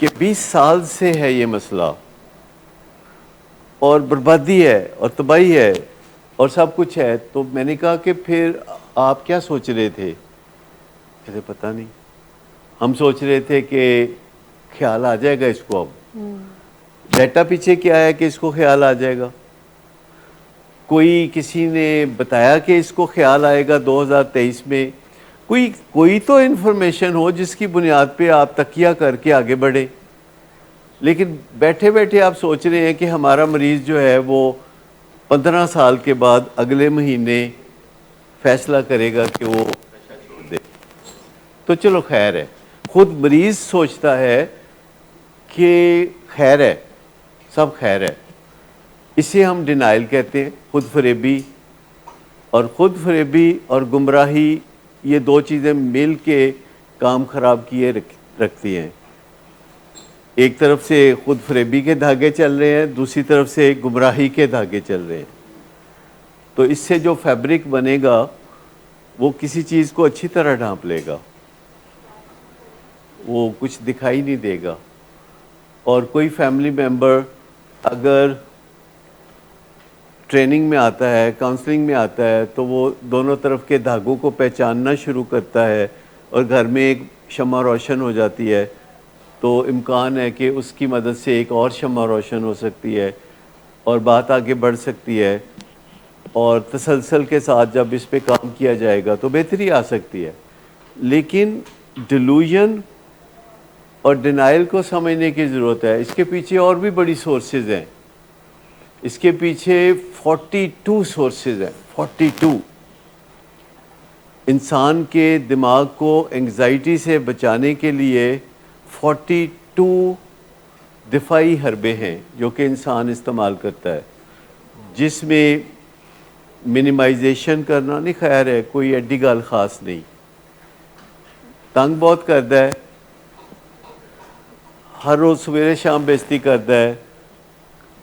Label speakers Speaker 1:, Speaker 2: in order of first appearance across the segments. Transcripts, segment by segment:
Speaker 1: کہ 20 سال سے ہے یہ مسئلہ اور بربادی ہے اور تباہی ہے اور سب کچھ ہے. تو میں نے کہا کہ پھر آپ کیا سوچ رہے تھے؟ کہتے پتہ نہیں، ہم سوچ رہے تھے کہ خیال آ جائے گا اس کو. اب ڈیٹا پیچھے کیا ہے کہ اس کو خیال آ جائے گا؟ کوئی کسی نے بتایا کہ اس کو خیال آئے گا 2023 میں؟ کوئی تو انفارمیشن ہو جس کی بنیاد پہ آپ تکیہ کر کے آگے بڑھیں. لیکن بیٹھے بیٹھے آپ سوچ رہے ہیں کہ ہمارا مریض جو ہے وہ 15 سال کے بعد اگلے مہینے فیصلہ کرے گا کہ وہ نشہ چھوڑ دے. تو چلو خیر ہے، خود مریض سوچتا ہے کہ خیر ہے، سب خیر ہے. اسے ہم ڈینائل کہتے ہیں، خود فریبی. اور خود فریبی اور گمراہی یہ دو چیزیں مل کے کام خراب کیے رکھتی ہیں. ایک طرف سے خود فریبی کے دھاگے چل رہے ہیں، دوسری طرف سے گمراہی کے دھاگے چل رہے ہیں. تو اس سے جو فیبرک بنے گا وہ کسی چیز کو اچھی طرح ڈھانپ لے گا، وہ کچھ دکھائی نہیں دے گا. اور کوئی فیملی ممبر اگر ٹریننگ میں آتا ہے، کاؤنسلنگ میں آتا ہے، تو وہ دونوں طرف کے دھاگوں کو پہچاننا شروع کرتا ہے اور گھر میں ایک شمع روشن ہو جاتی ہے. تو امکان ہے کہ اس کی مدد سے ایک اور شمع روشن ہو سکتی ہے اور بات آگے بڑھ سکتی ہے. اور تسلسل کے ساتھ جب اس پہ کام کیا جائے گا تو بہتری آ سکتی ہے. لیکن ڈیلوژن اور ڈینائل کو سمجھنے کی ضرورت ہے. اس کے پیچھے اور بھی بڑی سورسز ہیں. اس کے پیچھے 42 سورسز ہیں. 42 انسان کے دماغ کو انگزائٹی سے بچانے کے لیے 42 دفاعی حربے ہیں جو کہ انسان استعمال کرتا ہے، جس میں منیمائزیشن کرنا نہیں، خیر ہے، کوئی ایڈی گل خاص نہیں. تنگ بہت کرتا ہے، ہر روز سویرے شام بےزتی کرتا ہے،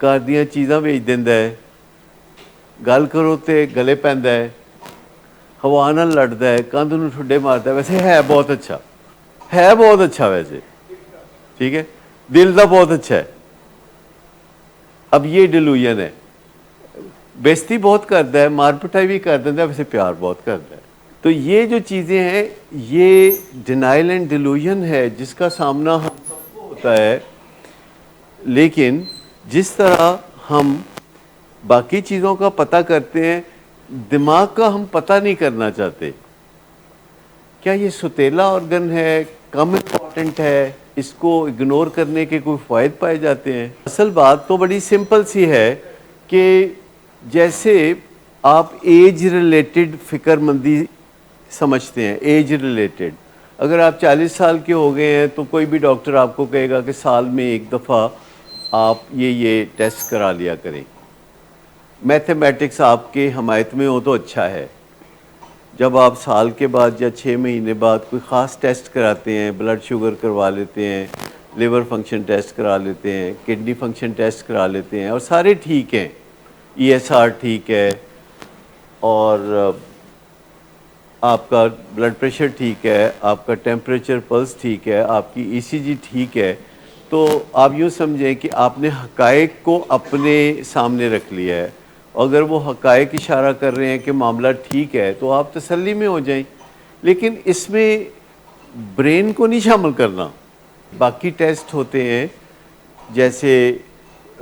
Speaker 1: گھر دیاں چیزاں بیچ دیندا ہے، گل کرو تے گلے پیندا ہے، ہوا نال لڑدا ہے، کندھ نوں ٹھڈے ماردا ہے. ویسے ہے بہت اچھا، ہے بہت اچھا، ویسے ٹھیک ہے، دل دا بہت اچھا ہے. اب یہ ڈیلوژن ہے. بےزتی بہت کرتا ہے، مار پٹائی بھی کر دیتا ہے، ویسے پیار بہت کرتا ہے. تو یہ جو چیزیں ہیں یہ ڈینائل اینڈ ڈیلوژن ہے جس کا سامنا ہم سب کو ہوتا ہے. لیکن جس طرح ہم باقی چیزوں کا پتہ کرتے ہیں، دماغ کا ہم پتہ نہیں کرنا چاہتے. کیا یہ ستیلا آرگن ہے، کم امپورٹنٹ ہے، اس کو اگنور کرنے کے کوئی فوائد پائے جاتے ہیں؟ اصل بات تو بڑی سمپل سی ہے کہ جیسے آپ ایج ریلیٹڈ فکر مندی سمجھتے ہیں، ایج ریلیٹڈ، اگر آپ 40 سال کے ہو گئے ہیں تو کوئی بھی ڈاکٹر آپ کو کہے گا کہ سال میں ایک دفعہ آپ یہ ٹیسٹ کرا لیا کریں. میتھمیٹکس آپ کے حمایت میں ہو تو اچھا ہے. جب آپ سال کے بعد یا 6 مہینے بعد کوئی خاص ٹیسٹ کراتے ہیں، بلڈ شوگر کروا لیتے ہیں، لیور فنکشن ٹیسٹ کرا لیتے ہیں، کڈنی فنکشن ٹیسٹ کرا لیتے ہیں اور سارے ٹھیک ہیں، ESR ٹھیک ہے اور آپ کا بلڈ پریشر ٹھیک ہے، آپ کا ٹیمپریچر پلس ٹھیک ہے، آپ کی ECG ٹھیک ہے، تو آپ یوں سمجھیں کہ آپ نے حقائق کو اپنے سامنے رکھ لیا ہے. اگر وہ حقائق اشارہ کر رہے ہیں کہ معاملہ ٹھیک ہے تو آپ تسلی میں ہو جائیں. لیکن اس میں برین کو نہیں شامل کرنا. باقی ٹیسٹ ہوتے ہیں جیسے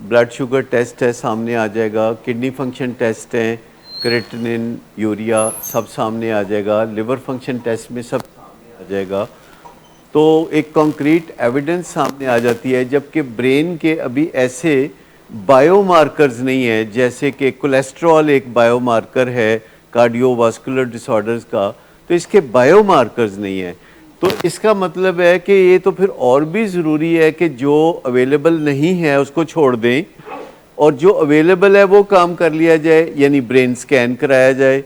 Speaker 1: بلڈ شوگر ٹیسٹ ہے، سامنے آ جائے گا، کڈنی فنکشن ٹیسٹ ہیں، کریٹنن، یوریا سب سامنے آ جائے گا، لیور فنکشن ٹیسٹ میں سب سامنے آ جائے گا. تو ایک کانکریٹ ایویڈنس سامنے آ جاتی ہے. جبکہ برین کے ابھی ایسے بائیو مارکرز نہیں ہے، جیسے کہ کولیسٹرول ایک بائیو مارکر ہے کارڈیو واسکولر ڈس آرڈرز کا، تو اس کے بائیو مارکرز نہیں ہیں. تو اس کا مطلب ہے کہ یہ تو پھر اور بھی ضروری ہے کہ جو اویلیبل نہیں ہے اس کو چھوڑ دیں اور جو اویلیبل ہے وہ کام کر لیا جائے. یعنی برین سکین کرایا جائے،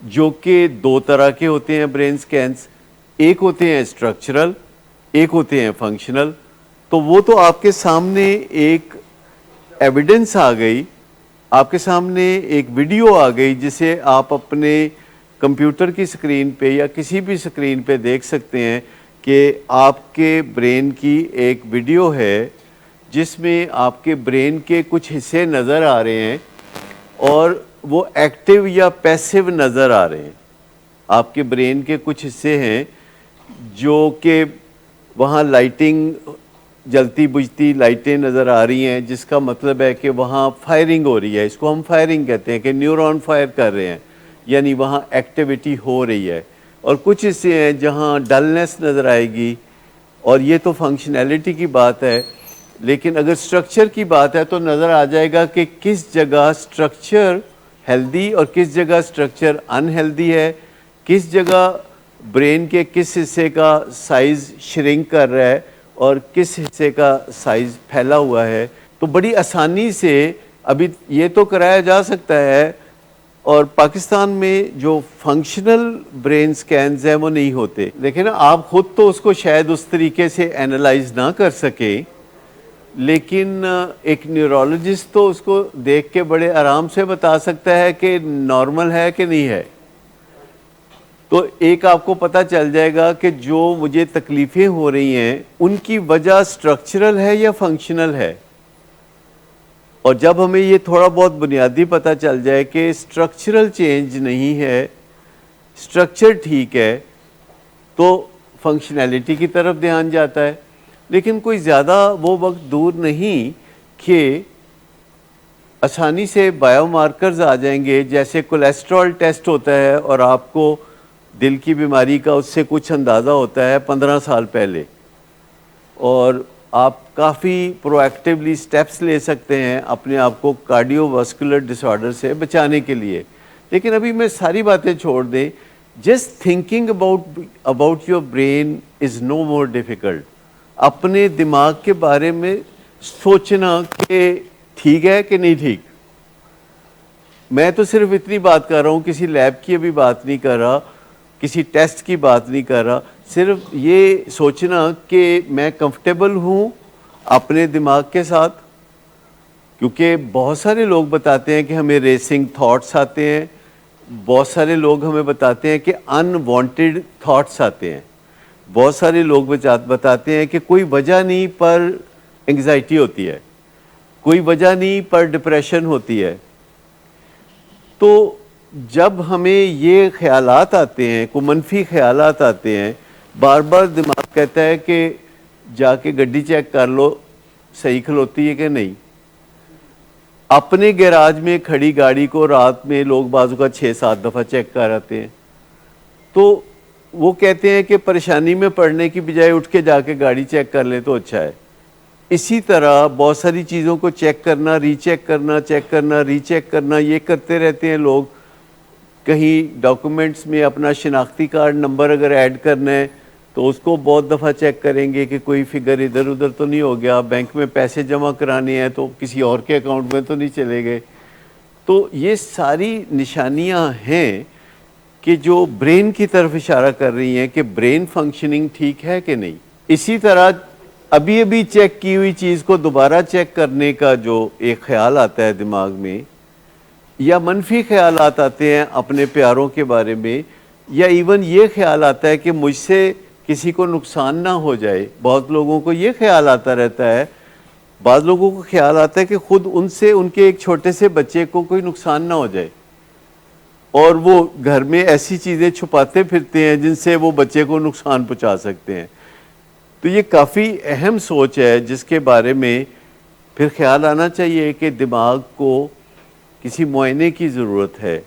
Speaker 1: جو کہ 2 طرح کے ہوتے ہیں برین سکینز. ایک ہوتے ہیں اسٹرکچرل، ایک ہوتے ہیں فنکشنل. تو وہ تو آپ کے سامنے ایک ایویڈنس آ گئی، آپ کے سامنے ایک ویڈیو آ گئی جسے آپ اپنے کمپیوٹر کی سکرین پہ یا کسی بھی سکرین پہ دیکھ سکتے ہیں کہ آپ کے برین کی ایک ویڈیو ہے جس میں آپ کے برین کے کچھ حصے نظر آ رہے ہیں اور وہ ایکٹیو یا پیسیو نظر آ رہے ہیں. آپ کے برین کے کچھ حصے ہیں جو کہ وہاں لائٹنگ جلتی بجھتی لائٹیں نظر آ رہی ہیں، جس کا مطلب ہے کہ وہاں فائرنگ ہو رہی ہے. اس کو ہم فائرنگ کہتے ہیں کہ نیورون فائر کر رہے ہیں، یعنی وہاں ایکٹیویٹی ہو رہی ہے. اور کچھ حصے ہیں جہاں ڈلنس نظر آئے گی، اور یہ تو فنکشنالٹی کی بات ہے. لیکن اگر سٹرکچر کی بات ہے تو نظر آ جائے گا کہ کس جگہ سٹرکچر ہیلدی اور کس جگہ سٹرکچر ان ہیلدی ہے، کس جگہ برین کے کس حصے کا سائز شرنک کر رہا ہے اور کس حصے کا سائز پھیلا ہوا ہے. تو بڑی آسانی سے ابھی یہ تو کرایا جا سکتا ہے. اور پاکستان میں جو فنکشنل برین سکینز ہیں وہ نہیں ہوتے. لیکن آپ خود تو اس کو شاید اس طریقے سے اینالائز نہ کر سکیں، لیکن ایک نیورولوجسٹ تو اس کو دیکھ کے بڑے آرام سے بتا سکتا ہے کہ نارمل ہے کہ نہیں ہے. تو ایک آپ کو پتہ چل جائے گا کہ جو مجھے تکلیفیں ہو رہی ہیں ان کی وجہ سٹرکچرل ہے یا فنکشنل ہے. اور جب ہمیں یہ تھوڑا بہت بنیادی پتہ چل جائے کہ سٹرکچرل چینج نہیں ہے، سٹرکچر ٹھیک ہے، تو فنکشنالٹی کی طرف دھیان جاتا ہے. لیکن کوئی زیادہ وہ وقت دور نہیں کہ آسانی سے بائیو مارکرز آ جائیں گے. جیسے کولیسٹرول ٹیسٹ ہوتا ہے اور آپ کو دل کی بیماری کا اس سے کچھ اندازہ ہوتا ہے 15 سال پہلے، اور آپ کافی پرو ایکٹیولی سٹیپس لے سکتے ہیں اپنے آپ کو کارڈیو واسکولر ڈس آرڈر سے بچانے کے لیے. لیکن ابھی میں ساری باتیں چھوڑ دیں. Just thinking about your brain is no more difficult. اپنے دماغ کے بارے میں سوچنا کہ ٹھیک ہے کہ نہیں ٹھیک. میں تو صرف اتنی بات کر رہا ہوں، کسی لیب کی ابھی بات نہیں کر رہا، کسی ٹیسٹ کی بات نہیں کر رہا. صرف یہ سوچنا کہ میں کمفرٹیبل ہوں اپنے دماغ کے ساتھ. کیونکہ بہت سارے لوگ بتاتے ہیں کہ ہمیں ریسنگ تھاٹس آتے ہیں، بہت سارے لوگ ہمیں بتاتے ہیں کہ ان وانٹیڈ تھاٹس آتے ہیں، بہت سارے لوگ بتاتے ہیں کہ کوئی وجہ نہیں پر انگزائٹی ہوتی ہے، کوئی وجہ نہیں پر ڈپریشن ہوتی ہے. تو جب ہمیں یہ خیالات آتے ہیں، کوئی منفی خیالات آتے ہیں، بار بار دماغ کہتا ہے کہ جا کے گڈی چیک کر لو صحیح کھلوتی ہے کہ نہیں. اپنے گیراج میں کھڑی گاڑی کو رات میں لوگ بازو کا 6-7 دفعہ چیک کر آتے ہیں. تو وہ کہتے ہیں کہ پریشانی میں پڑنے کی بجائے اٹھ کے جا کے گاڑی چیک کر لیں تو اچھا ہے. اسی طرح بہت ساری چیزوں کو چیک کرنا، ری چیک کرنا، چیک کرنا، ری چیک کرنا، یہ کرتے رہتے ہیں لوگ. کہیں ڈاکومنٹس میں اپنا شناختی کارڈ نمبر اگر ایڈ کرنا ہے تو اس کو بہت دفعہ چیک کریں گے کہ کوئی فگر ادھر ادھر تو نہیں ہو گیا. بینک میں پیسے جمع کرانے ہیں تو کسی اور کے اکاؤنٹ میں تو نہیں چلے گئے. تو یہ ساری نشانیاں ہیں کہ جو برین کی طرف اشارہ کر رہی ہیں کہ برین فنکشننگ ٹھیک ہے کہ نہیں. اسی طرح ابھی چیک کی ہوئی چیز کو دوبارہ چیک کرنے کا جو ایک خیال آتا ہے دماغ میں، یا منفی خیالات آتے ہیں اپنے پیاروں کے بارے میں، یا ایون یہ خیال آتا ہے کہ مجھ سے کسی کو نقصان نہ ہو جائے. بہت لوگوں کو یہ خیال آتا رہتا ہے. بعض لوگوں کو خیال آتا ہے کہ خود ان سے ان کے ایک چھوٹے سے بچے کو کوئی نقصان نہ ہو جائے، اور وہ گھر میں ایسی چیزیں چھپاتے پھرتے ہیں جن سے وہ بچے کو نقصان پہنچا سکتے ہیں. تو یہ کافی اہم سوچ ہے جس کے بارے میں پھر خیال آنا چاہیے کہ دماغ کو کسی معائنے کی ضرورت ہے.